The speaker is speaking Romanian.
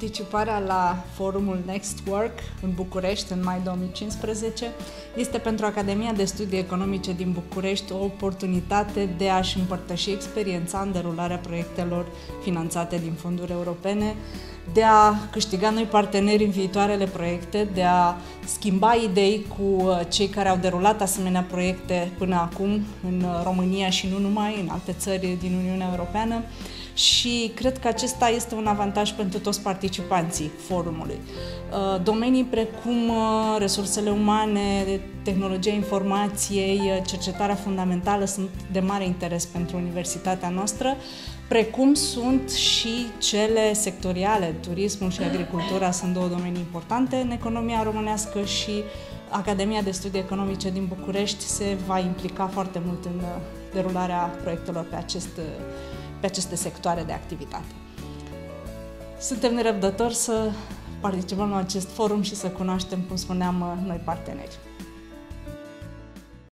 Participarea la forumul Next Work în București în mai 2015 este pentru Academia de Studii Economice din București o oportunitate de a-și împărtăși experiența în derularea proiectelor finanțate din fonduri europene, de a câștiga noi parteneri în viitoarele proiecte, de a schimba idei cu cei care au derulat asemenea proiecte până acum în România și nu numai, în alte țări din Uniunea Europeană. Și cred că acesta este un avantaj pentru toți participanții forumului. Domenii precum resursele umane, tehnologia informației, cercetarea fundamentală sunt de mare interes pentru universitatea noastră, precum sunt și cele sectoriale. Turismul și agricultura sunt două domenii importante în economia românească și Academia de Studii Economice din București se va implica foarte mult în derularea proiectelor pe aceste sectoare de activitate. Suntem nerăbdători să participăm la acest forum și să cunoaștem, cum spuneam, noi parteneri.